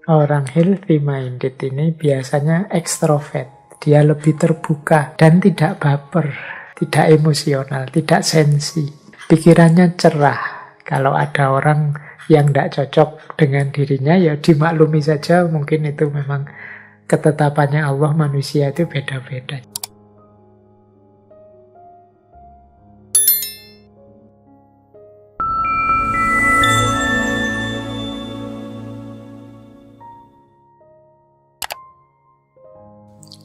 Orang healthy minded ini biasanya ekstrovert. Dia lebih terbuka dan tidak baper, tidak emosional, tidak sensi. Pikirannya cerah. Kalau ada orang yang tidak cocok dengan dirinya, ya dimaklumi saja. Mungkin itu memang ketetapannya Allah, manusia itu beda-beda.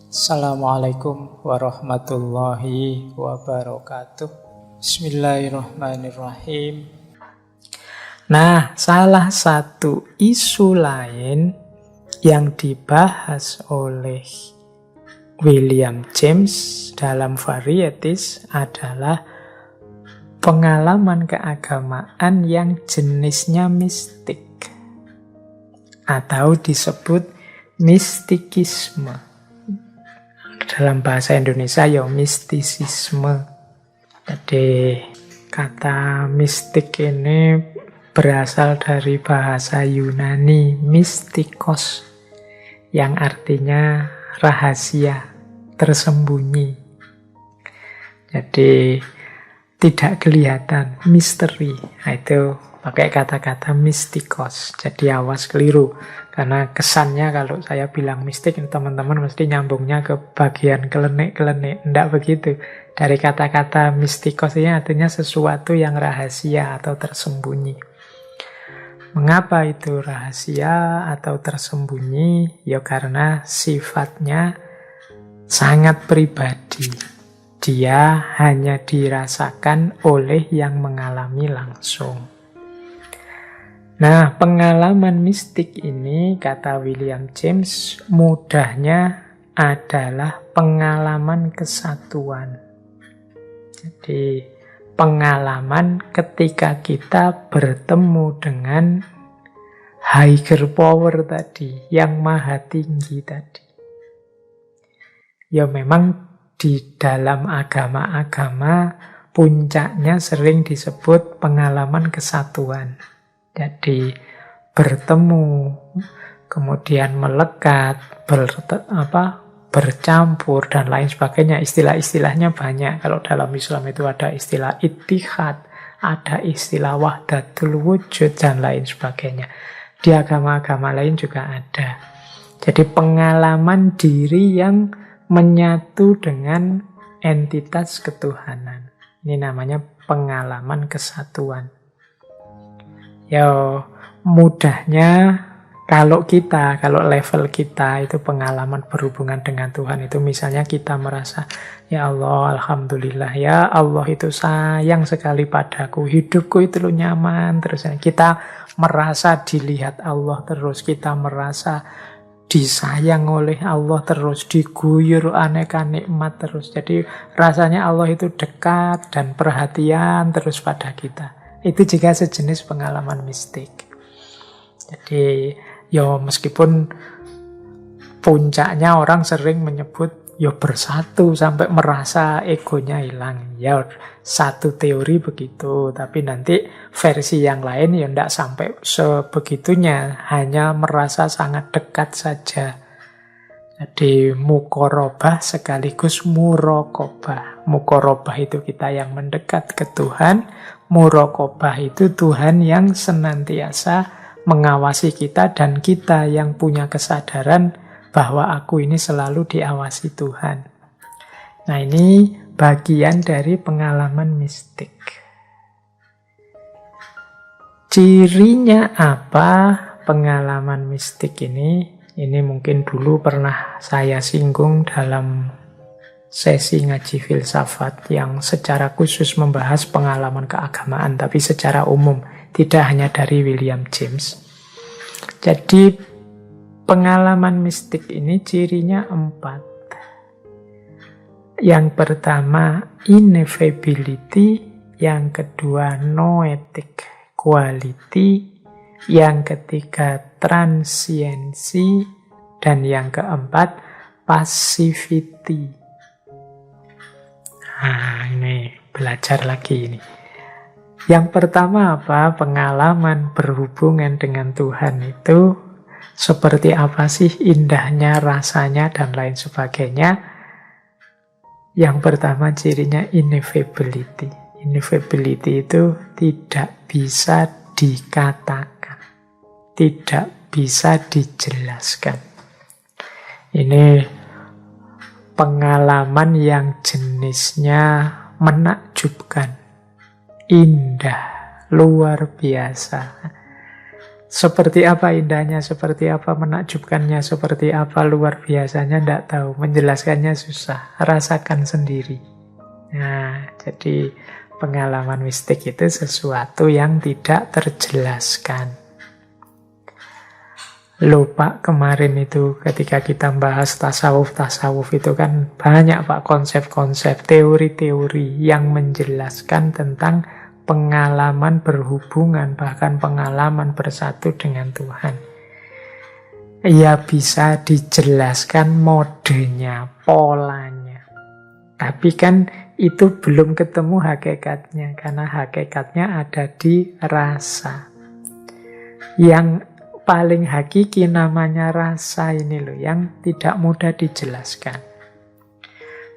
Assalamualaikum warahmatullahi wabarakatuh. Bismillahirrahmanirrahim. Nah, salah satu isu lain yang dibahas oleh William James dalam Varieties adalah pengalaman keagamaan yang jenisnya mistik atau disebut mistikisme. Dalam bahasa Indonesia ya mistisisme. Jadi kata mistik ini berasal dari bahasa Yunani mistikos, yang artinya rahasia, tersembunyi. Jadi tidak kelihatan, misteri. Nah, itu pakai kata-kata mistikos. Jadi awas keliru. Karena kesannya kalau saya bilang mistik, teman-teman mesti nyambungnya ke bagian kelenik-kelenik. Tidak begitu. Dari kata-kata mistikos ini artinya sesuatu yang rahasia atau tersembunyi. Mengapa itu rahasia atau tersembunyi? Ya karena sifatnya sangat pribadi. Dia hanya dirasakan oleh yang mengalami langsung. Nah, pengalaman mistik ini, kata William James, mudahnya adalah pengalaman kesatuan. Jadi, pengalaman ketika kita bertemu dengan higher power tadi, yang maha tinggi tadi. Ya memang di dalam agama-agama puncaknya sering disebut pengalaman kesatuan. Jadi bertemu, kemudian melekat, bercampur, dan lain sebagainya. Istilah-istilahnya banyak. Kalau dalam Islam itu ada istilah ittihad, ada istilah wahdatul wujud, dan lain sebagainya. Di agama-agama lain juga ada. Jadi pengalaman diri yang menyatu dengan entitas ketuhanan. Ini namanya pengalaman kesatuan. Ya mudahnya kalau level kita itu pengalaman berhubungan dengan Tuhan itu misalnya kita merasa, ya Allah, alhamdulillah, ya Allah itu sayang sekali padaku, hidupku itu nyaman terus. Kita merasa dilihat Allah terus, kita merasa disayang oleh Allah terus, diguyur aneka nikmat terus. Jadi rasanya Allah itu dekat dan perhatian terus pada kita. Itu juga sejenis pengalaman mistik. Jadi, ya meskipun puncaknya orang sering menyebut ya bersatu sampai merasa egonya hilang. Ya satu teori begitu, tapi nanti versi yang lain ya tidak sampai sebegitunya, hanya merasa sangat dekat saja. Jadi mukorobah sekaligus murokobah. Mukorobah itu kita yang mendekat ke Tuhan. Murokobah itu Tuhan yang senantiasa mengawasi kita dan kita yang punya kesadaran bahwa aku ini selalu diawasi Tuhan. Nah, ini bagian dari pengalaman mistik. Cirinya apa pengalaman mistik ini? Ini mungkin dulu pernah saya singgung dalam sesi ngaji filsafat yang secara khusus membahas pengalaman keagamaan, tapi secara umum, tidak hanya dari William James. Jadi pengalaman mistik ini cirinya 4. Yang pertama ineffability, yang kedua noetic quality, yang ketiga transiensi, dan yang keempat passivity. Nah, ini belajar lagi ini. Yang pertama apa? Pengalaman berhubungan dengan Tuhan itu seperti apa sih indahnya, rasanya, dan lain sebagainya. Yang pertama cirinya ineffability. Ineffability itu tidak bisa dikatakan, tidak bisa dijelaskan. Ini pengalaman yang jenisnya menakjubkan, indah, luar biasa. Seperti apa indahnya, seperti apa menakjubkannya, seperti apa luar biasanya, tidak tahu. Menjelaskannya susah, rasakan sendiri. Nah, jadi pengalaman mistik itu sesuatu yang tidak terjelaskan. Loh Pak, kemarin itu ketika kita bahas tasawuf itu kan banyak Pak konsep-konsep, teori-teori yang menjelaskan tentang pengalaman berhubungan, bahkan pengalaman bersatu dengan Tuhan. Ya bisa dijelaskan modenya, polanya. Tapi kan itu belum ketemu hakikatnya, karena hakikatnya ada di rasa. Yang paling hakiki namanya rasa ini loh, yang tidak mudah dijelaskan.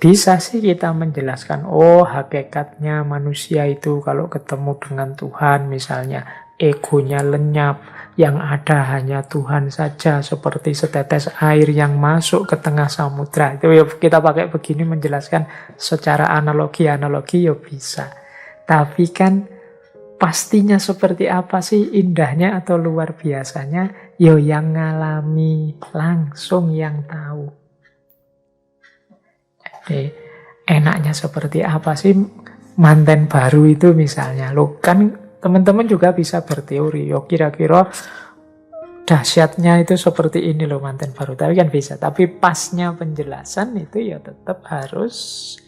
Bisa sih kita menjelaskan, oh hakikatnya manusia itu kalau ketemu dengan Tuhan, misalnya egonya lenyap, yang ada hanya Tuhan saja, seperti setetes air yang masuk ke tengah samudra. Itu ya kita pakai begini menjelaskan secara analogi-analogi ya bisa. Tapi kan pastinya seperti apa sih indahnya atau luar biasanya? Yo yang ngalami langsung yang tahu. Jadi enaknya seperti apa sih manten baru itu misalnya? Loh kan teman-teman juga bisa berteori. Yo kira-kira dahsyatnya itu seperti ini loh manten baru. Tapi kan bisa. Tapi pasnya penjelasan itu ya tetap harus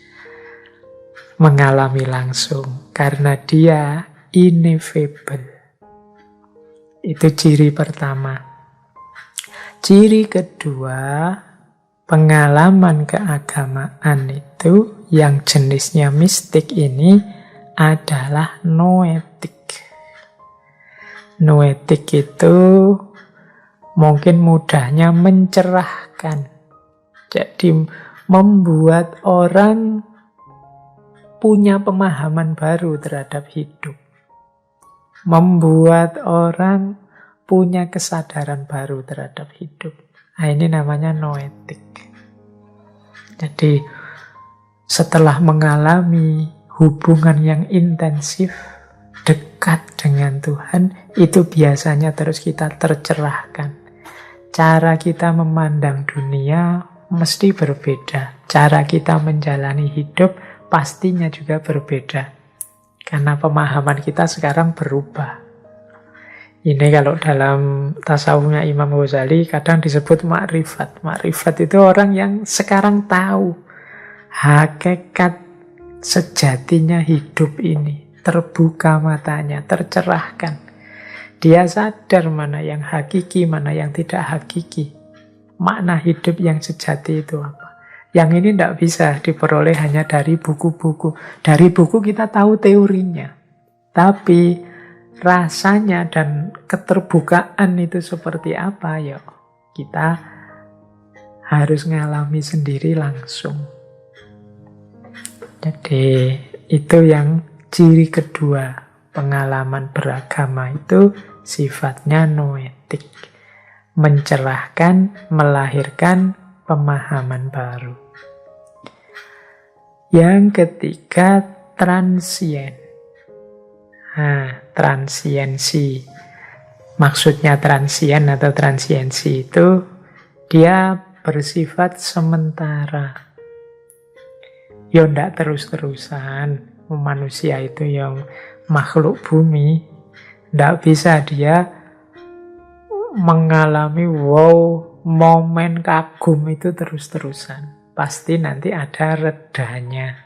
mengalami langsung. Karena dia ineffable. Itu ciri pertama. Ciri kedua, pengalaman keagamaan itu yang jenisnya mistik ini adalah noetik. Noetik itu mungkin mudahnya mencerahkan. Jadi membuat orang punya pemahaman baru terhadap hidup. Membuat orang punya kesadaran baru terhadap hidup. Nah, ini namanya noetik. Jadi setelah mengalami hubungan yang intensif, dekat dengan Tuhan, itu biasanya terus kita tercerahkan. Cara kita memandang dunia mesti berbeda. Cara kita menjalani hidup pastinya juga berbeda. Karena pemahaman kita sekarang berubah. Ini kalau dalam tasawufnya Imam Ghazali kadang disebut makrifat. Makrifat itu orang yang sekarang tahu hakikat sejatinya hidup ini. Terbuka matanya, tercerahkan. Dia sadar mana yang hakiki, mana yang tidak hakiki. Makna hidup yang sejati itu apa. Yang ini tidak bisa diperoleh hanya dari buku-buku. Dari buku kita tahu teorinya. Tapi rasanya dan keterbukaan itu seperti apa ya kita harus ngalami sendiri langsung. Jadi itu yang ciri kedua, pengalaman beragama itu sifatnya noetik. Mencerahkan, melahirkan pemahaman baru. Yang ketiga, transien. Nah, transiensi. Maksudnya transien atau transiensi itu dia bersifat sementara. Ya ndak terus-terusan. Manusia itu yang makhluk bumi, ndak bisa dia mengalami momen kagum itu terus-terusan. Pasti nanti ada redanya.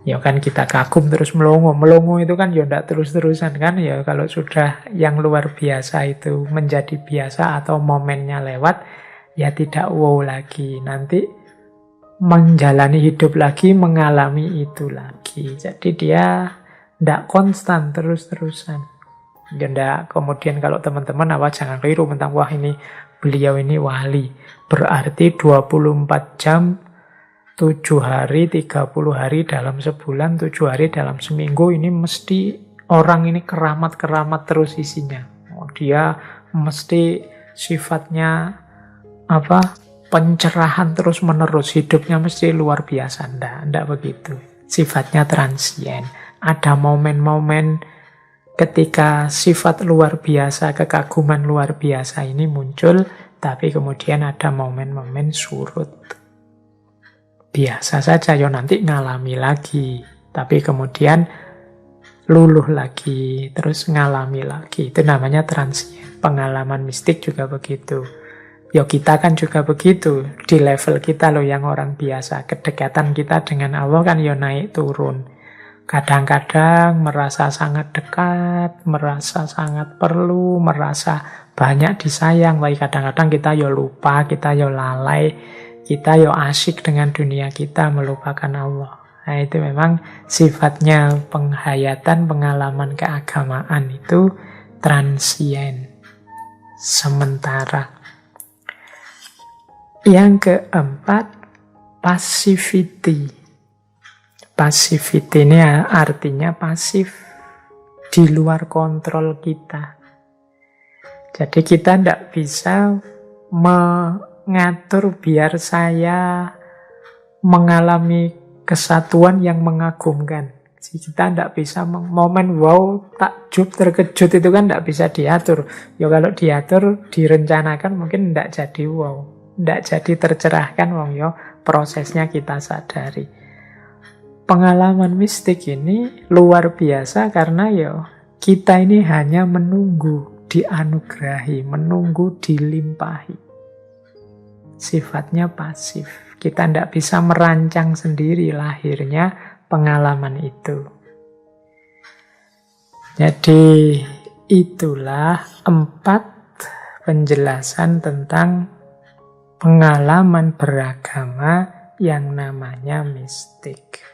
Ya kan kita kagum terus melongo. Melongo itu kan ya ndak terus-terusan kan. Ya kalau sudah yang luar biasa itu menjadi biasa atau momennya lewat, ya tidak wow lagi. Nanti menjalani hidup lagi, mengalami itu lagi. Jadi dia ndak konstan terus-terusan. Ya ndak, kemudian kalau teman-teman jangan keliru tentang wah ini beliau ini wali. Berarti 24 jam 7 hari, 30 hari dalam sebulan, 7 hari dalam seminggu ini mesti orang ini keramat-keramat terus isinya. Dia mesti sifatnya pencerahan terus menerus, hidupnya mesti luar biasa. Ndak begitu. Sifatnya transien. Ada momen-momen ketika sifat luar biasa, kekaguman luar biasa ini muncul, tapi kemudian ada momen-momen surut. Biasa saja, nanti ngalami lagi, tapi kemudian luluh lagi, terus ngalami lagi. Itu namanya transien. Pengalaman mistik juga begitu. Kita kan juga begitu. Di level kita loh yang orang biasa, kedekatan kita dengan Allah kan naik turun. Kadang-kadang merasa sangat dekat, merasa sangat perlu, merasa banyak disayang. Tapi kadang-kadang kita lupa, kita lalai, kita asyik dengan dunia kita, melupakan Allah. Nah, itu memang sifatnya penghayatan, pengalaman keagamaan itu transien, sementara. Yang keempat, passivity. Passivity ini artinya pasif, di luar kontrol kita. Jadi kita tidak bisa mengatur biar saya mengalami kesatuan yang mengagumkan. Kita tidak bisa momen wow, takjub, terkejut itu kan tidak bisa diatur. Kalau diatur, direncanakan mungkin tidak jadi wow, tidak jadi tercerahkan prosesnya kita sadari. Pengalaman mistik ini luar biasa karena kita ini hanya menunggu dianugerahi, menunggu dilimpahi. Sifatnya pasif. Kita tidak bisa merancang sendiri lahirnya pengalaman itu. Jadi itulah 4 penjelasan tentang pengalaman beragama yang namanya mistik.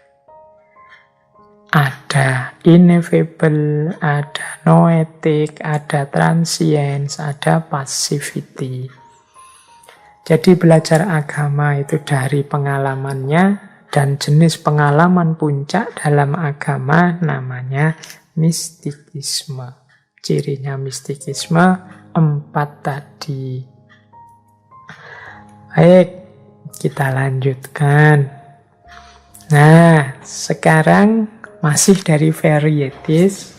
Ada ineffable, ada noetic, ada transience, ada passivity. Jadi belajar agama itu dari pengalamannya, dan jenis pengalaman puncak dalam agama namanya mistikisme. Cirinya mistikisme 4 tadi. Baik, kita lanjutkan. Nah, sekarang masih dari varieties,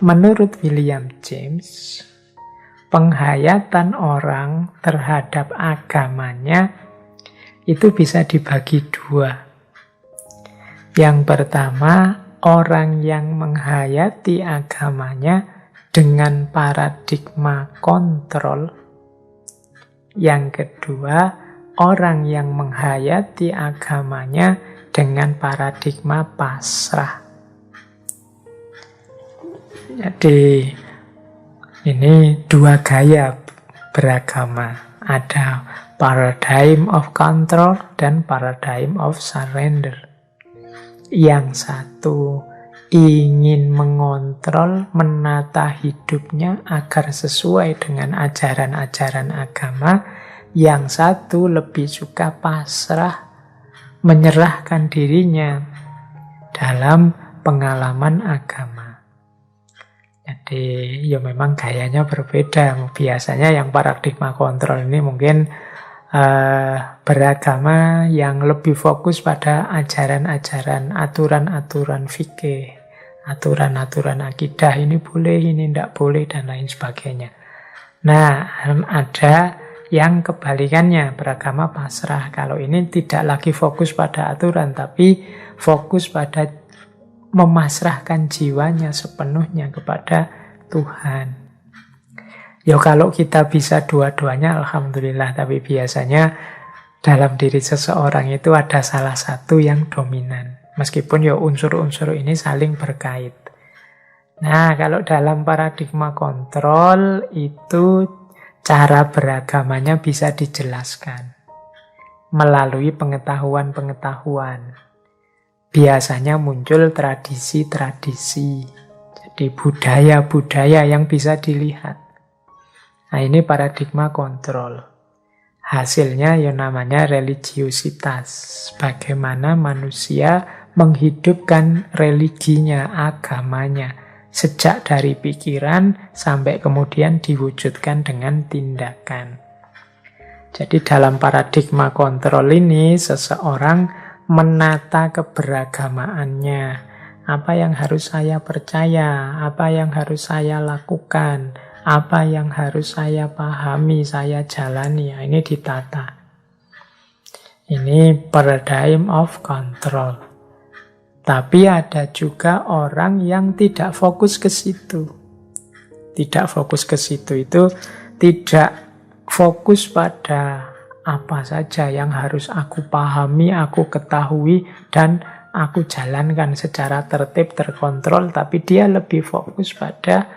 menurut William James, penghayatan orang terhadap agamanya itu bisa dibagi 2. Yang pertama, orang yang menghayati agamanya dengan paradigma kontrol. Yang kedua, orang yang menghayati agamanya dengan paradigma pasrah. Jadi ini 2 gaya beragama. Ada paradigm of control dan paradigm of surrender. Yang satu ingin mengontrol, menata hidupnya agar sesuai dengan ajaran-ajaran agama. Yang satu lebih suka pasrah, menyerahkan dirinya dalam pengalaman agama. Jadi memang gayanya berbeda. Biasanya yang paradigma kontrol ini mungkin beragama yang lebih fokus pada ajaran-ajaran, aturan-aturan fikih, aturan-aturan akidah, ini boleh, ini tidak boleh, dan lain sebagainya. Nah, ada yang kebalikannya, beragama pasrah. Kalau ini tidak lagi fokus pada aturan, tapi fokus pada memasrahkan jiwanya sepenuhnya kepada Tuhan. Kalau kita bisa dua-duanya, alhamdulillah. Tapi biasanya dalam diri seseorang itu ada salah satu yang dominan. Meskipun unsur-unsur ini saling berkait. Nah, kalau dalam paradigma kontrol itu cara beragamanya bisa dijelaskan melalui pengetahuan-pengetahuan. Biasanya muncul tradisi-tradisi. di budaya-budaya yang bisa dilihat. Nah, ini paradigma kontrol. Hasilnya ya namanya religiusitas. Bagaimana manusia menghidupkan religinya, agamanya, sejak dari pikiran sampai kemudian diwujudkan dengan tindakan. Jadi dalam paradigma kontrol ini, seseorang menata keberagamaannya. Apa yang harus saya percaya, apa yang harus saya lakukan, apa yang harus saya pahami, saya jalani. Nah, ini ditata. Ini paradigm of control. Tapi ada juga orang yang tidak fokus ke situ. Tidak fokus ke situ itu tidak fokus pada apa saja yang harus aku pahami, aku ketahui, dan aku jalankan secara tertib, terkontrol. Tapi dia lebih fokus pada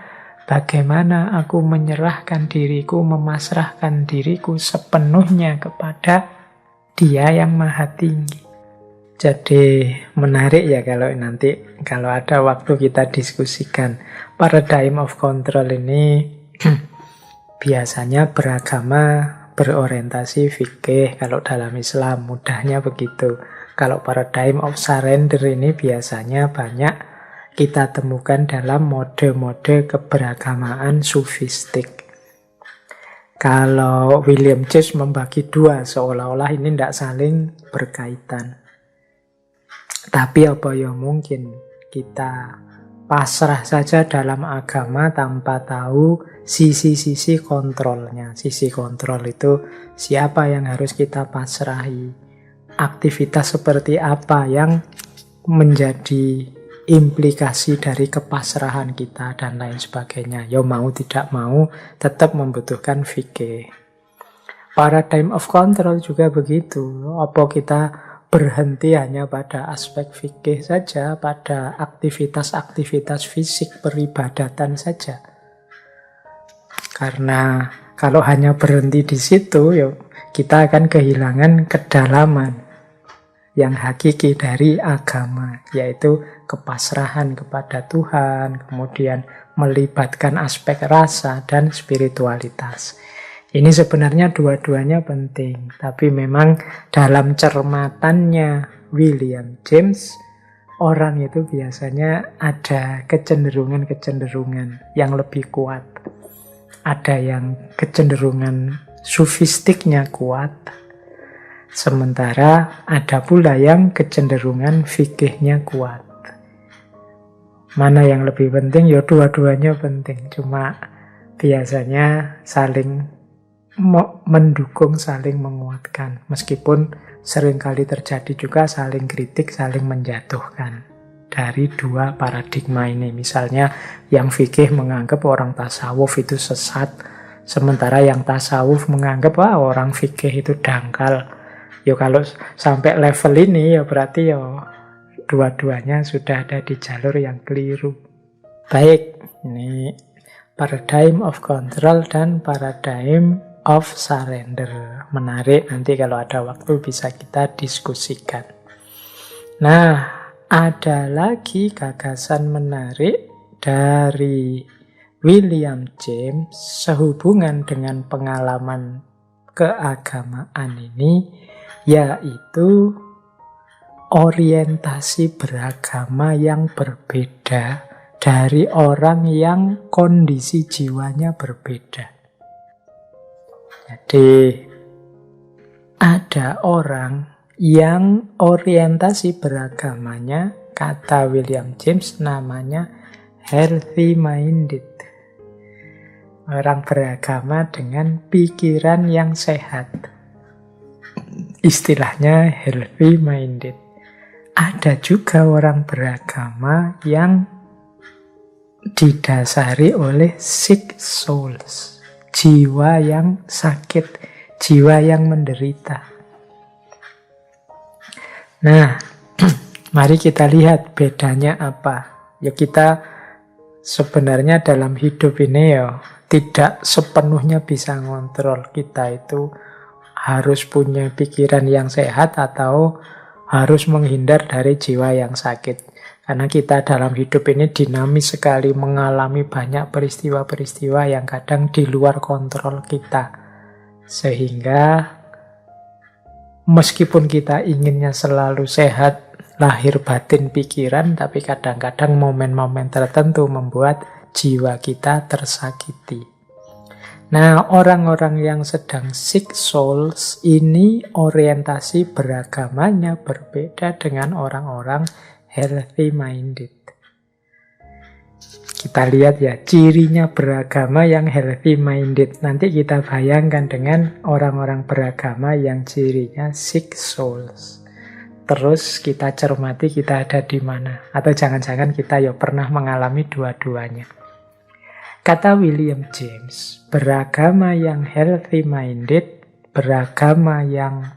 bagaimana aku menyerahkan diriku, memasrahkan diriku sepenuhnya kepada Dia yang Maha Tinggi. Jadi menarik ya kalau ada waktu kita diskusikan paradigm of control ini. Biasanya beragama berorientasi fikih kalau dalam Islam, mudahnya begitu. Kalau paradigm of surrender ini biasanya banyak kita temukan dalam mode-mode keberagamaan sufistik. Kalau William James membagi dua, seolah-olah ini tidak saling berkaitan. Tapi apa yang mungkin kita pasrah saja dalam agama tanpa tahu sisi-sisi kontrolnya. Sisi kontrol itu siapa yang harus kita pasrahi, aktivitas seperti apa yang menjadi implikasi dari kepasrahan kita, dan lain sebagainya. Ya mau tidak mau tetap membutuhkan fikih. Paradigm of control juga begitu. Apa kita berhenti hanya pada aspek fikih saja, pada aktivitas-aktivitas fisik peribadatan saja? Karena kalau hanya berhenti di situ, ya kita akan kehilangan kedalaman yang hakiki dari agama, yaitu kepasrahan kepada Tuhan, kemudian melibatkan aspek rasa dan spiritualitas. Ini sebenarnya dua-duanya penting, tapi memang dalam cermatannya William James, orang itu biasanya ada kecenderungan-kecenderungan yang lebih kuat. Ada yang kecenderungan sufistiknya kuat, sementara ada pula yang kecenderungan fikihnya kuat. Mana yang lebih penting? Ya dua-duanya penting, cuma biasanya saling mendukung, saling menguatkan. Meskipun seringkali terjadi juga saling kritik, saling menjatuhkan dari dua paradigma ini. Misalnya yang fikih menganggap orang tasawuf itu sesat, sementara yang tasawuf menganggap orang fikih itu dangkal. Ya kalau sampai level ini ya berarti ya dua-duanya sudah ada di jalur yang keliru. Baik, ini paradigm of control dan paradigm of surrender. Menarik, nanti kalau ada waktu bisa kita diskusikan. Nah, ada lagi gagasan menarik dari William James sehubungan dengan pengalaman keagamaan ini, yaitu orientasi beragama yang berbeda dari orang yang kondisi jiwanya berbeda. Jadi ada orang yang orientasi beragamanya, kata William James, namanya healthy minded. Orang beragama dengan pikiran yang sehat. Istilahnya healthy minded. Ada juga orang beragama yang didasari oleh sick souls. Jiwa yang sakit, jiwa yang menderita. Nah, mari kita lihat bedanya apa. Ya kita sebenarnya dalam hidup ini ya tidak sepenuhnya bisa ngontrol. Kita itu harus punya pikiran yang sehat atau harus menghindar dari jiwa yang sakit. Karena kita dalam hidup ini dinamis sekali, mengalami banyak peristiwa-peristiwa yang kadang di luar kontrol kita. Sehingga meskipun kita inginnya selalu sehat, lahir batin pikiran, tapi kadang-kadang momen-momen tertentu membuat jiwa kita tersakiti. Nah, orang-orang yang sedang sick souls ini orientasi beragamanya berbeda dengan orang-orang healthy minded. Kita lihat ya, cirinya beragama yang healthy minded. Nanti kita bayangkan dengan orang-orang beragama yang cirinya sick souls. Terus kita cermati kita ada di mana. Atau jangan-jangan kita ya pernah mengalami dua-duanya. Kata William James, beragama yang healthy minded, beragama yang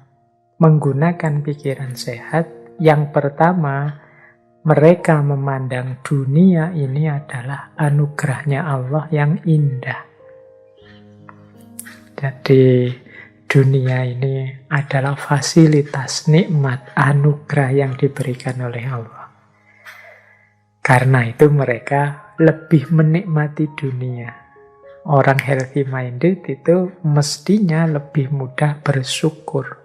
menggunakan pikiran sehat, yang pertama, mereka memandang dunia ini adalah anugerahnya Allah yang indah. Jadi dunia ini adalah fasilitas, nikmat, anugerah yang diberikan oleh Allah. Karena itu mereka lebih menikmati dunia. Orang healthy minded itu mestinya lebih mudah bersyukur.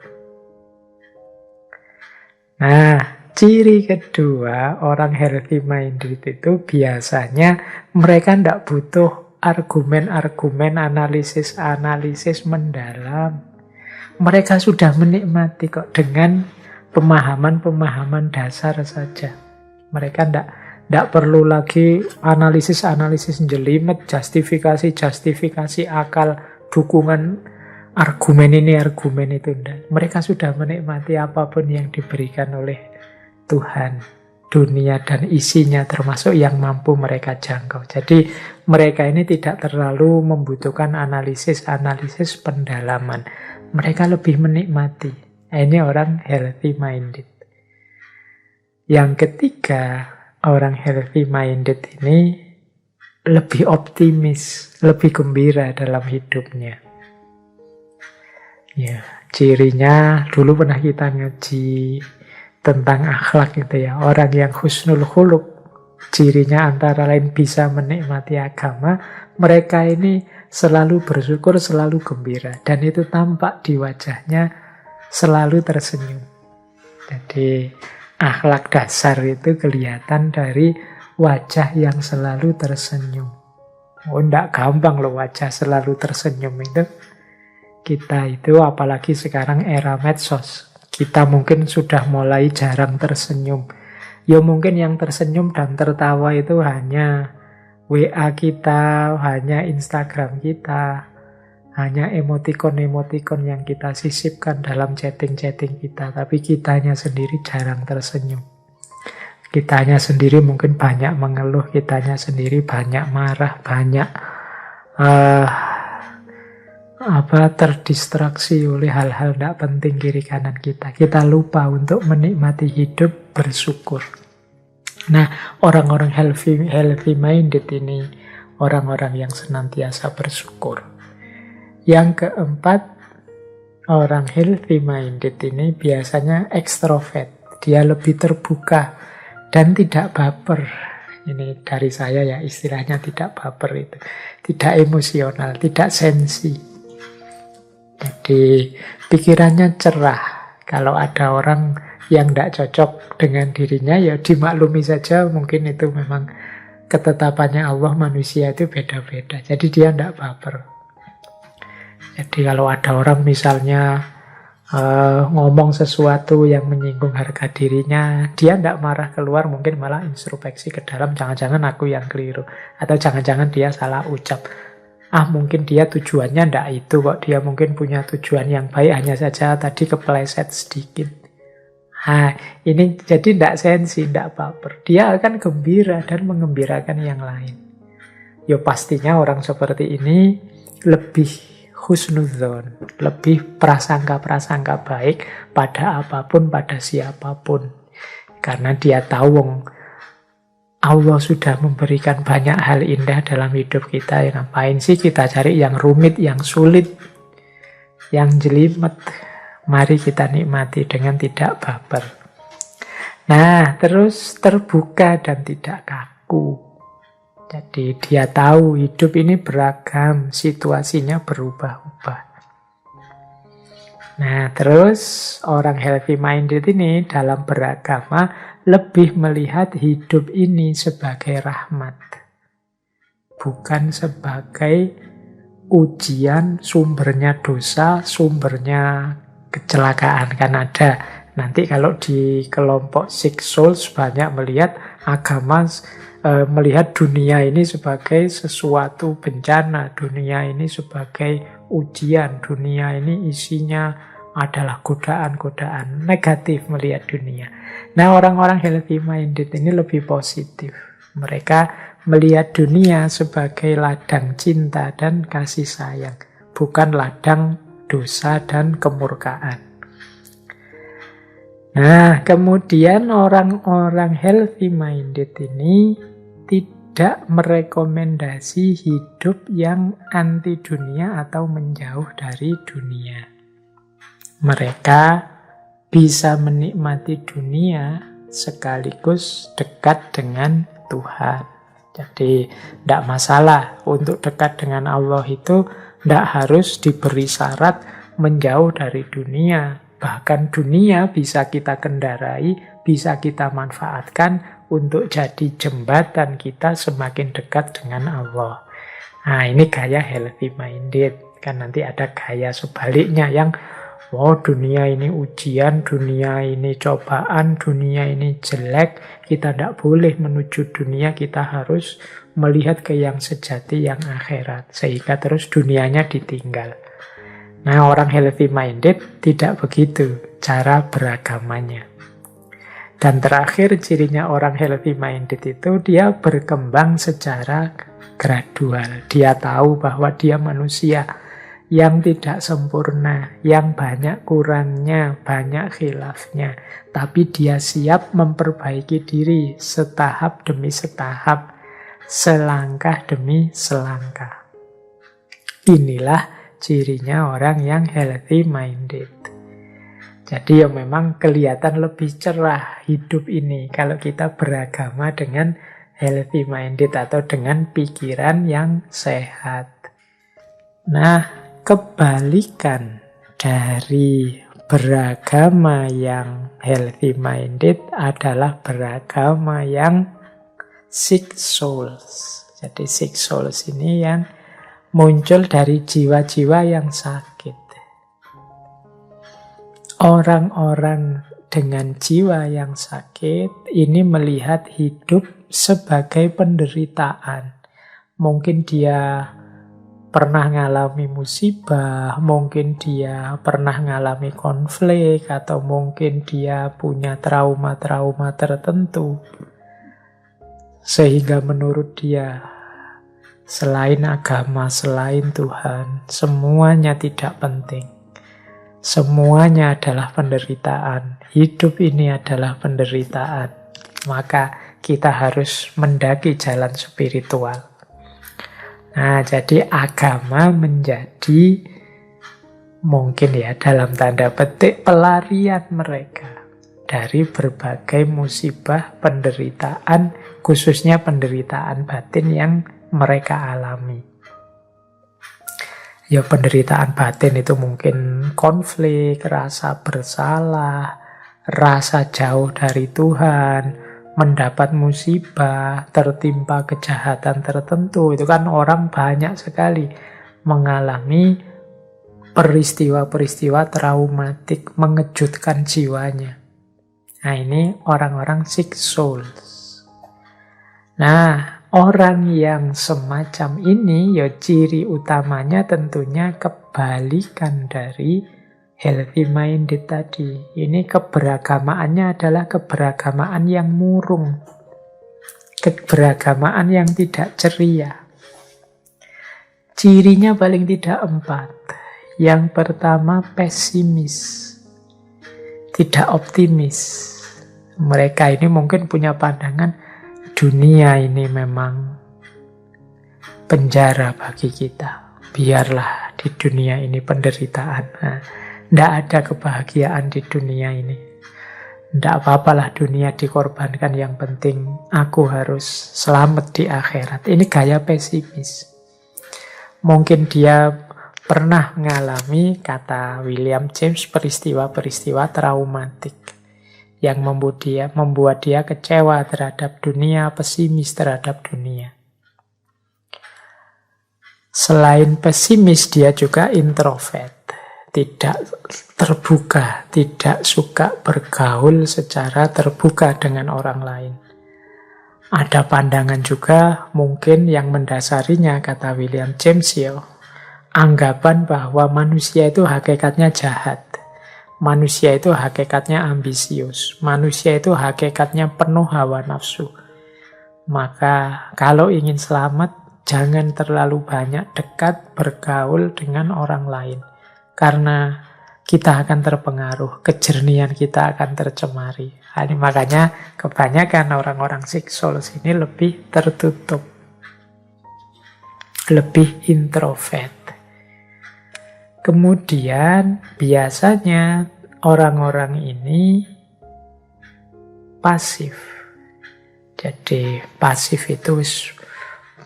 Nah, ciri kedua, orang healthy minded itu biasanya mereka tidak butuh argumen-argumen, analisis-analisis mendalam. Mereka sudah menikmati kok dengan pemahaman-pemahaman dasar saja. Mereka tidak perlu lagi analisis-analisis jelimet, justifikasi akal, dukungan argumen ini, argumen itu. Tidak. Mereka sudah menikmati apapun yang diberikan oleh Tuhan, dunia dan isinya termasuk yang mampu mereka jangkau. Jadi mereka ini tidak terlalu membutuhkan analisis-analisis pendalaman. Mereka lebih menikmati. Ini orang healthy minded. Yang ketiga, orang healthy minded ini lebih optimis, lebih gembira dalam hidupnya. Ya, cirinya dulu pernah kita ngaji tentang akhlak gitu ya. Orang yang husnul khuluq, cirinya antara lain bisa menikmati agama, mereka ini selalu bersyukur, selalu gembira. Dan itu tampak di wajahnya selalu tersenyum. Jadi akhlak dasar itu kelihatan dari wajah yang selalu tersenyum. Oh, enggak gampang loh wajah selalu tersenyum itu. Kita itu apalagi sekarang era medsos. Kita mungkin sudah mulai jarang tersenyum. Ya mungkin yang tersenyum dan tertawa itu hanya WA kita, hanya Instagram kita, hanya emotikon-emotikon yang kita sisipkan dalam chatting-chatting kita. Tapi kitanya sendiri jarang tersenyum. Kitanya sendiri mungkin banyak mengeluh, kitanya sendiri banyak marah, banyak terdistraksi oleh hal-hal tidak penting kiri kanan kita. Kita lupa untuk menikmati hidup, bersyukur. Nah, orang-orang healthy minded ini orang-orang yang senantiasa bersyukur. Yang keempat, orang healthy minded ini biasanya ekstrovert. Dia lebih terbuka dan tidak baper. Ini dari saya ya, istilahnya tidak baper itu. Tidak emosional, tidak sensi. Jadi pikirannya cerah. Kalau ada orang yang tidak cocok dengan dirinya, ya dimaklumi saja. Mungkin itu memang ketetapannya Allah, manusia itu beda-beda. Jadi dia tidak baper. Jadi kalau ada orang misalnya ngomong sesuatu yang menyinggung harga dirinya, dia tidak marah keluar, mungkin malah introspeksi ke dalam, jangan-jangan aku yang keliru. Atau jangan-jangan dia salah ucap. Mungkin dia tujuannya ndak itu kok, dia mungkin punya tujuan yang baik, hanya saja tadi kepleset sedikit. Ini jadi ndak sensi, ndak baper. Dia akan gembira dan mengembirakan yang lain. Ya pastinya orang seperti ini lebih husnudzon, lebih prasangka-prasangka baik pada apapun, pada siapapun. Karena dia tahu Allah sudah memberikan banyak hal indah dalam hidup kita. Ya, ngapain sih kita cari yang rumit, yang sulit, yang jelimet? Mari kita nikmati dengan tidak baper. Nah, terus terbuka dan tidak kaku. Jadi dia tahu hidup ini beragam, situasinya berubah-ubah. Nah, terus orang healthy minded ini dalam beragama lebih melihat hidup ini sebagai rahmat. Bukan sebagai ujian, sumbernya dosa, sumbernya kecelakaan. Kan ada. Nanti kalau di kelompok Six Souls banyak melihat agama melihat dunia ini sebagai sesuatu bencana, dunia ini sebagai ujian, dunia ini isinya adalah godaan-godaan, negatif melihat dunia. Nah, orang-orang healthy minded ini lebih positif. Mereka melihat dunia sebagai ladang cinta dan kasih sayang, bukan ladang dosa dan kemurkaan. Nah, kemudian orang-orang healthy minded ini tidak merekomendasi hidup yang anti dunia atau menjauh dari dunia. Mereka bisa menikmati dunia sekaligus dekat dengan Tuhan. Jadi, tidak masalah untuk dekat dengan Allah itu tidak harus diberi syarat menjauh dari dunia. Bahkan dunia bisa kita kendarai, bisa kita manfaatkan untuk jadi jembatan kita semakin dekat dengan Allah. Nah, ini gaya healthy minded. Kan nanti ada gaya sebaliknya yang dunia ini ujian, dunia ini cobaan, dunia ini jelek. Kita tidak boleh menuju dunia, kita harus melihat ke yang sejati, yang akhirat. Sehingga terus dunianya ditinggal. Nah, orang healthy minded tidak begitu cara beragamanya. Dan terakhir cirinya orang healthy minded itu dia berkembang secara gradual. Dia tahu bahwa dia manusia yang tidak sempurna, yang banyak kurangnya, banyak khilafnya. Tapi dia siap memperbaiki diri setahap demi setahap, selangkah demi selangkah. Inilah cirinya orang yang healthy minded. Jadi ya memang kelihatan lebih cerah hidup ini kalau kita beragama dengan healthy minded atau dengan pikiran yang sehat. Nah, kebalikan dari beragama yang healthy minded adalah beragama yang Six Souls. Jadi Six Souls ini yang muncul dari jiwa-jiwa yang sakit. Orang-orang dengan jiwa yang sakit ini melihat hidup sebagai penderitaan. Mungkin dia pernah ngalami musibah, mungkin dia pernah ngalami konflik, atau mungkin dia punya trauma-trauma tertentu. Sehingga menurut dia, selain agama, selain Tuhan, semuanya tidak penting. Semuanya adalah penderitaan. Hidup ini adalah penderitaan. Maka kita harus mendaki jalan spiritual. Nah, jadi agama menjadi mungkin ya dalam tanda petik pelarian mereka dari berbagai musibah, penderitaan, khususnya penderitaan batin yang mereka alami. Ya, penderitaan batin itu mungkin konflik, rasa bersalah, rasa jauh dari Tuhan, mendapat musibah, tertimpa kejahatan tertentu. Itu kan orang banyak sekali mengalami peristiwa-peristiwa traumatik, mengejutkan jiwanya. Nah, ini orang-orang Six Souls. Nah, orang yang semacam ini, ya ciri utamanya tentunya kebalikan dari healthy minded tadi. Ini keberagamaannya adalah keberagamaan yang murung. Keberagamaan yang tidak ceria. Cirinya paling tidak 4. Yang pertama pesimis. Tidak optimis. Mereka ini mungkin punya pandangan dunia ini memang penjara bagi kita. Biarlah di dunia ini penderitaan. Tidak ada kebahagiaan di dunia ini. Tidak apa-apalah dunia dikorbankan, yang penting aku harus selamat di akhirat. Ini gaya pesimis. Mungkin dia pernah mengalami, kata William James, peristiwa-peristiwa traumatik yang membuat dia kecewa terhadap dunia, pesimis terhadap dunia. Selain pesimis, dia juga introvert. Tidak terbuka, tidak suka bergaul secara terbuka dengan orang lain. Ada pandangan juga mungkin yang mendasarinya, kata William James, anggapan bahwa manusia itu hakikatnya jahat. Manusia itu hakikatnya ambisius. Manusia itu hakikatnya penuh hawa nafsu. Maka kalau ingin selamat, jangan terlalu banyak dekat bergaul dengan orang lain. Karena kita akan terpengaruh, kejernihan kita akan tercemari. Ini makanya kebanyakan orang-orang Six Souls ini lebih tertutup, lebih introvert. Kemudian biasanya orang-orang ini pasif. Jadi pasif itu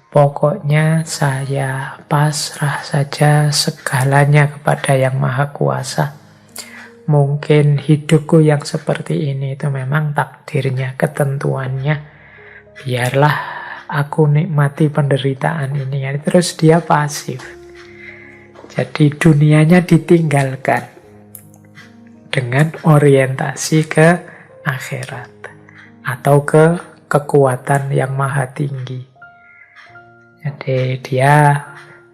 pokoknya saya pasrah saja segalanya kepada Yang Maha Kuasa. Mungkin hidupku yang seperti ini itu memang takdirnya, ketentuannya. Biarlah aku nikmati penderitaan ini. Terus dia pasif. Jadi dunianya ditinggalkan dengan orientasi ke akhirat atau ke kekuatan yang maha tinggi. Jadi dia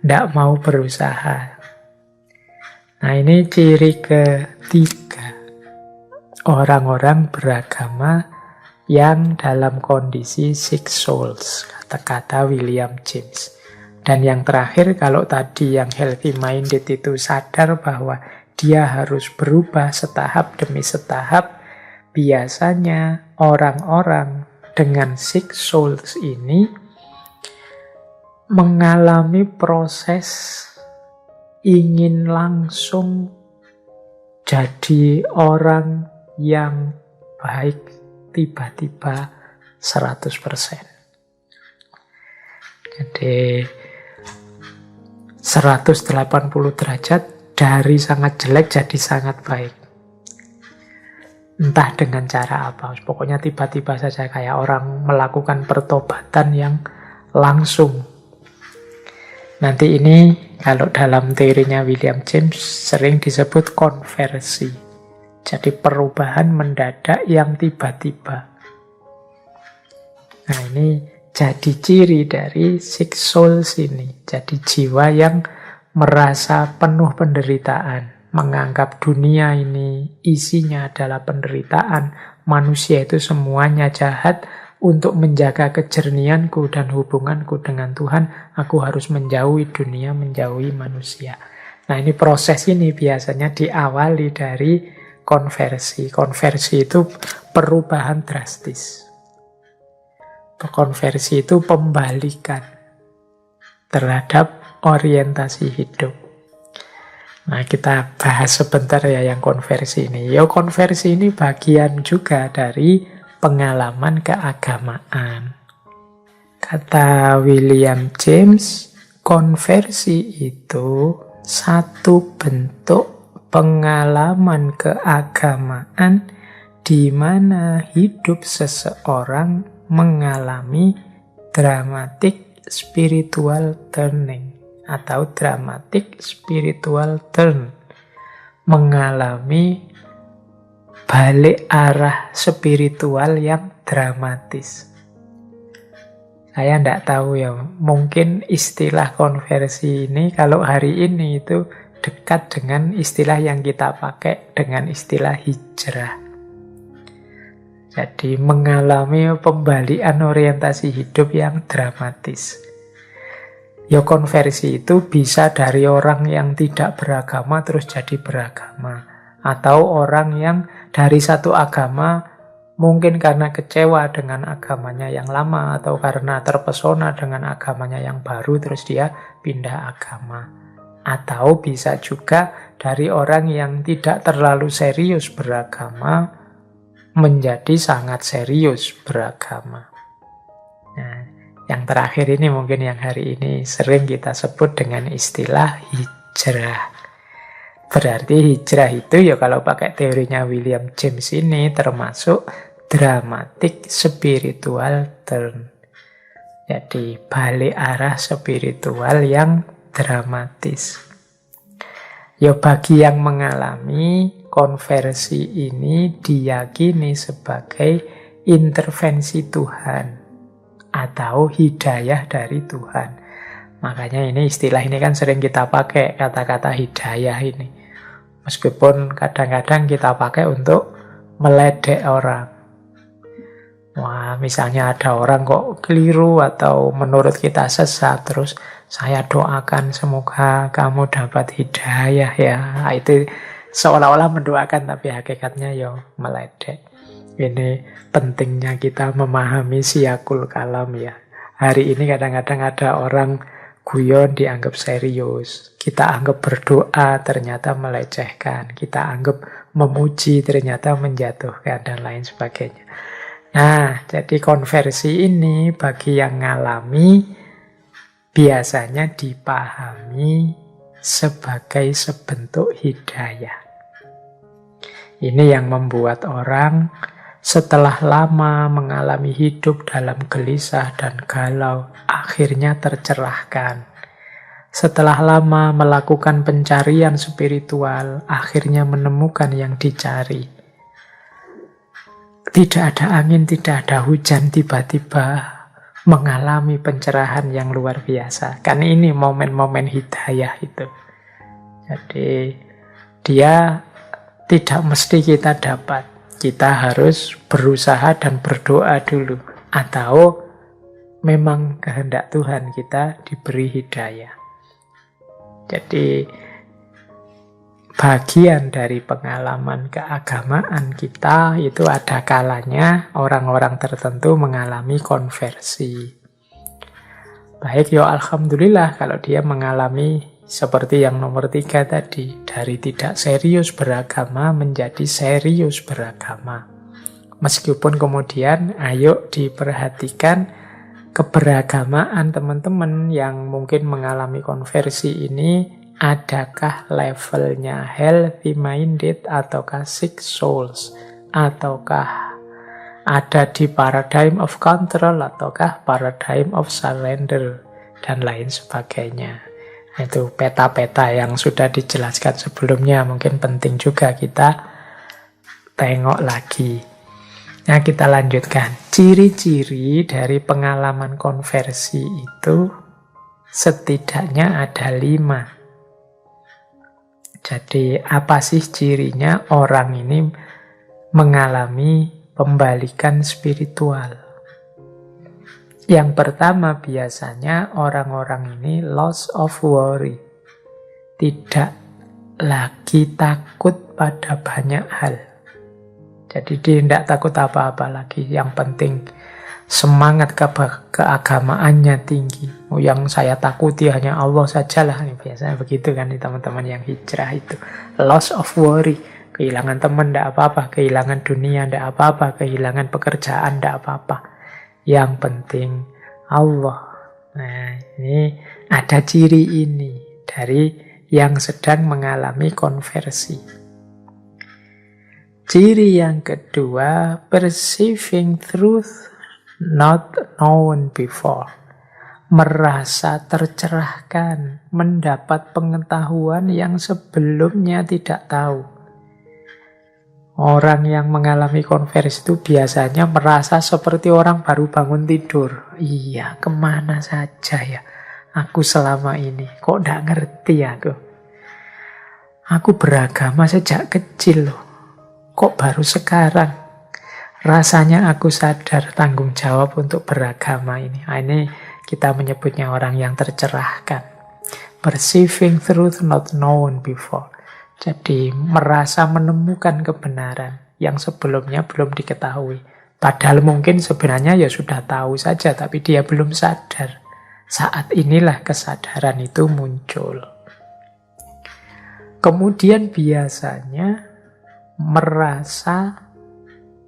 tidak mau berusaha. Nah, ini ciri ketiga orang-orang beragama yang dalam kondisi Six Souls, kata-kata William James. Dan yang terakhir, kalau tadi yang healthy minded itu sadar bahwa dia harus berubah setahap demi setahap, biasanya orang-orang dengan Six Souls ini mengalami proses ingin langsung jadi orang yang baik tiba-tiba 100%. Jadi 180 derajat dari sangat jelek jadi sangat baik. Entah dengan cara apa, pokoknya tiba-tiba saja kayak orang melakukan pertobatan yang langsung. Nanti ini kalau dalam teorinya William James sering disebut konversi. Jadi perubahan mendadak yang tiba-tiba. Nah, ini jadi ciri dari Six Souls ini. Jadi jiwa yang merasa penuh penderitaan, menganggap dunia ini isinya adalah penderitaan, manusia itu semuanya jahat. Untuk menjaga kejernihanku dan hubunganku dengan Tuhan, aku harus menjauhi dunia, menjauhi manusia. Nah, ini proses ini biasanya diawali dari konversi. Konversi itu perubahan drastis. Konversi itu pembalikan terhadap orientasi hidup. Nah, kita bahas sebentar ya yang konversi ini. Konversi ini bagian juga dari pengalaman keagamaan. Kata William James, konversi itu satu bentuk pengalaman keagamaan di mana hidup seseorang mengalami dramatic spiritual turning atau dramatic spiritual turn, mengalami balik arah spiritual yang dramatis. Saya tidak tahu ya, mungkin istilah konversi ini kalau hari ini itu dekat dengan istilah yang kita pakai dengan istilah hijrah. Jadi mengalami pembalikan orientasi hidup yang dramatis. Konversi itu bisa dari orang yang tidak beragama terus jadi beragama. Atau orang yang dari satu agama mungkin karena kecewa dengan agamanya yang lama atau karena terpesona dengan agamanya yang baru terus dia pindah agama. Atau bisa juga dari orang yang tidak terlalu serius beragama menjadi sangat serius beragama. Nah, yang terakhir ini mungkin yang hari ini sering kita sebut dengan istilah hijrah. Berarti hijrah itu ya kalau pakai teorinya William James ini termasuk dramatic spiritual turn. Jadi balik arah spiritual yang dramatis. Ya bagi yang mengalami konversi ini diyakini sebagai intervensi Tuhan atau hidayah dari Tuhan. Makanya ini istilah ini kan sering kita pakai, kata-kata hidayah ini. Meskipun kadang-kadang kita pakai untuk meledek orang. Wah, misalnya ada orang kok keliru atau menurut kita sesat, terus saya doakan semoga kamu dapat hidayah ya. Nah, itu seolah-olah mendoakan tapi hakikatnya ya meledek. Ini pentingnya kita memahami siyakul kalam ya. Hari ini kadang-kadang ada orang guyon dianggap serius. Kita anggap berdoa ternyata melecehkan. Kita anggap memuji ternyata menjatuhkan dan lain sebagainya. Nah, jadi konversi ini bagi yang ngalami biasanya dipahami sebagai sebentuk hidayah. Ini yang membuat orang setelah lama mengalami hidup dalam gelisah dan galau, akhirnya tercerahkan. Setelah lama melakukan pencarian spiritual, akhirnya menemukan yang dicari. Tidak ada angin, tidak ada hujan, tiba-tiba mengalami pencerahan yang luar biasa. Kan ini momen-momen hidayah itu. Jadi dia tidak mesti kita dapat. Kita harus berusaha dan berdoa dulu. Atau memang kehendak Tuhan kita diberi hidayah. Jadi bagian dari pengalaman keagamaan kita itu ada kalanya orang-orang tertentu mengalami konversi. Baik, ya alhamdulillah kalau dia mengalami seperti yang nomor 3 tadi, dari tidak serius beragama menjadi serius beragama. Meskipun kemudian ayo diperhatikan keberagamaan teman-teman yang mungkin mengalami konversi ini, adakah levelnya healthy minded ataukah sick souls, ataukah ada di paradigm of control ataukah paradigm of surrender dan lain sebagainya. Itu peta-peta yang sudah dijelaskan sebelumnya, mungkin penting juga kita tengok lagi. Nah, kita lanjutkan. Ciri-ciri dari pengalaman konversi itu setidaknya ada 5. Jadi, apa sih cirinya orang ini mengalami pembalikan spiritual? Yang pertama biasanya orang-orang ini loss of worry. Tidak lagi takut pada banyak hal. Jadi dia tidak takut apa-apa lagi. Yang penting semangat keagamaannya tinggi. Yang saya takuti hanya Allah sajalah. Biasanya begitu kan teman-teman yang hijrah itu. Loss of worry. Kehilangan teman tidak apa-apa. Kehilangan dunia tidak apa-apa. Kehilangan pekerjaan tidak apa-apa. Yang penting Allah. Nah, ini ada ciri ini dari yang sedang mengalami konversi. Ciri yang kedua, perceiving truth not known before. Merasa tercerahkan, mendapat pengetahuan yang sebelumnya tidak tahu. Orang yang mengalami konversi itu biasanya merasa seperti orang baru bangun tidur. Iya, kemana saja ya aku selama ini? Kok tidak ngerti aku? Aku beragama sejak kecil loh. Kok baru sekarang? Rasanya aku sadar tanggung jawab untuk beragama ini. Nah, ini kita menyebutnya orang yang tercerahkan. Perceiving truth not known before. Jadi merasa menemukan kebenaran yang sebelumnya belum diketahui. Padahal mungkin sebenarnya ya sudah tahu saja, tapi dia belum sadar. Saat inilah kesadaran itu muncul. Kemudian biasanya merasa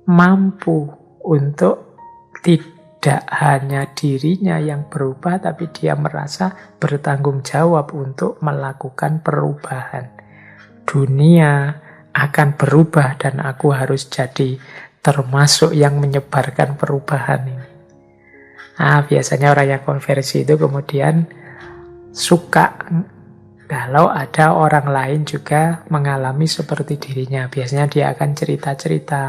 mampu untuk tidak hanya dirinya yang berubah, tapi dia merasa bertanggung jawab untuk melakukan perubahan. Dunia akan berubah dan aku harus jadi termasuk yang menyebarkan perubahan ini. Nah, biasanya orang yang konversi itu kemudian suka kalau ada orang lain juga mengalami seperti dirinya. Biasanya dia akan cerita-cerita,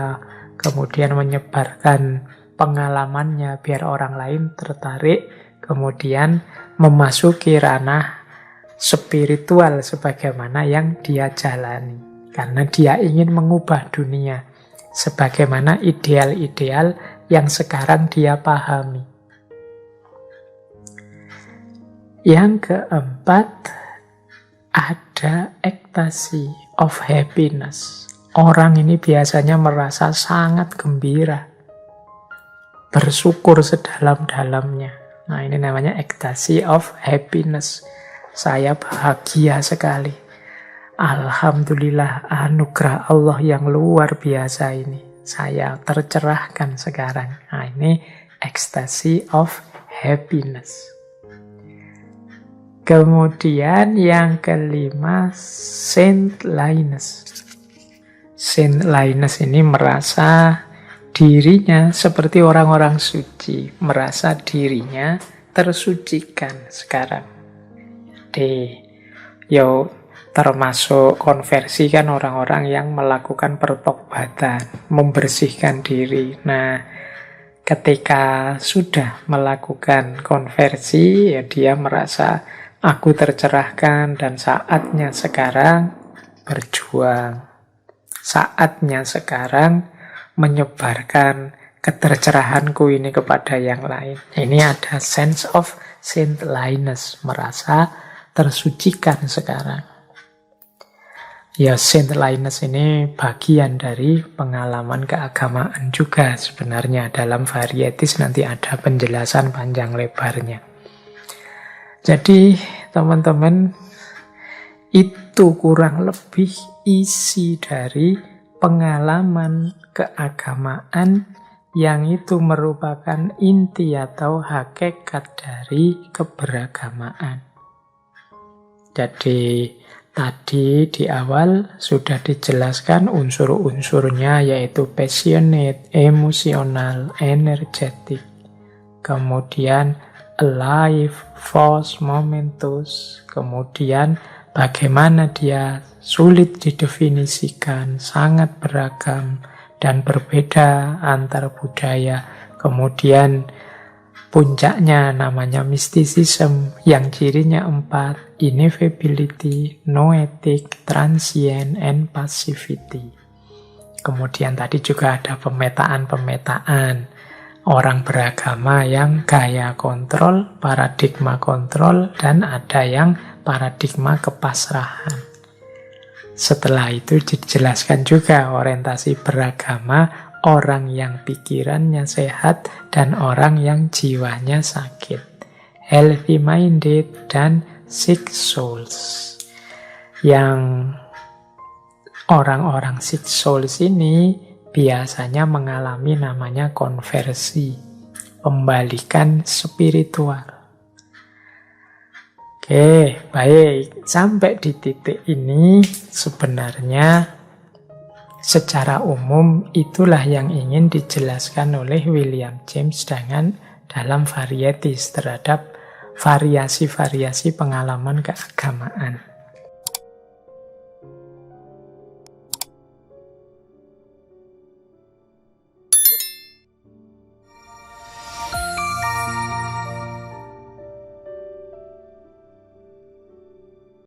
kemudian menyebarkan pengalamannya biar orang lain tertarik, kemudian memasuki ranah spiritual sebagaimana yang dia jalani. Karena dia ingin mengubah dunia sebagaimana ideal-ideal yang sekarang dia pahami. Yang keempat, ada ekstasi of happiness. Orang ini biasanya merasa sangat gembira, bersyukur sedalam-dalamnya. Nah, ini namanya ekstasi of happiness. Saya bahagia sekali. Alhamdulillah, anugerah Allah yang luar biasa ini. Saya tercerahkan sekarang. Nah, ini ekstasi of happiness. Kemudian yang kelima, Saint Linus. Saint Linus ini merasa dirinya seperti orang-orang suci, merasa dirinya tersucikan sekarang. Termasuk konversi kan orang-orang yang melakukan pertobatan, membersihkan diri. Nah, ketika sudah melakukan konversi, ya dia merasa aku tercerahkan dan saatnya sekarang berjuang. Saatnya sekarang menyebarkan ketercerahanku ini kepada yang lain. Ini ada sense of Saint Linus, merasa tersucikan sekarang. Ya, Saint Linus ini bagian dari pengalaman keagamaan juga sebenarnya. Dalam Varieties nanti ada penjelasan panjang lebarnya. Jadi teman-teman, itu kurang lebih isi dari pengalaman keagamaan yang itu merupakan inti atau hakikat dari keberagamaan. Jadi tadi di awal sudah dijelaskan unsur-unsurnya, yaitu passionate, emosional, energetic, kemudian alive, force, momentous, kemudian bagaimana dia sulit didefinisikan, sangat beragam dan berbeda antar budaya. Kemudian puncaknya namanya mysticism yang cirinya 4, ineffability, noetic, transient, and passivity. Kemudian tadi juga ada pemetaan-pemetaan orang beragama yang gaya kontrol, paradigma kontrol, dan ada yang paradigma kepasrahan. Setelah itu dijelaskan juga orientasi beragama, orang yang pikirannya sehat dan orang yang jiwanya sakit. Healthy minded dan sick souls. Yang orang-orang sick souls ini biasanya mengalami namanya konversi, pembalikan spiritual. Oke, baik. Sampai di titik ini sebenarnya secara umum itulah yang ingin dijelaskan oleh William James dalam Varieties terhadap variasi-variasi pengalaman keagamaan.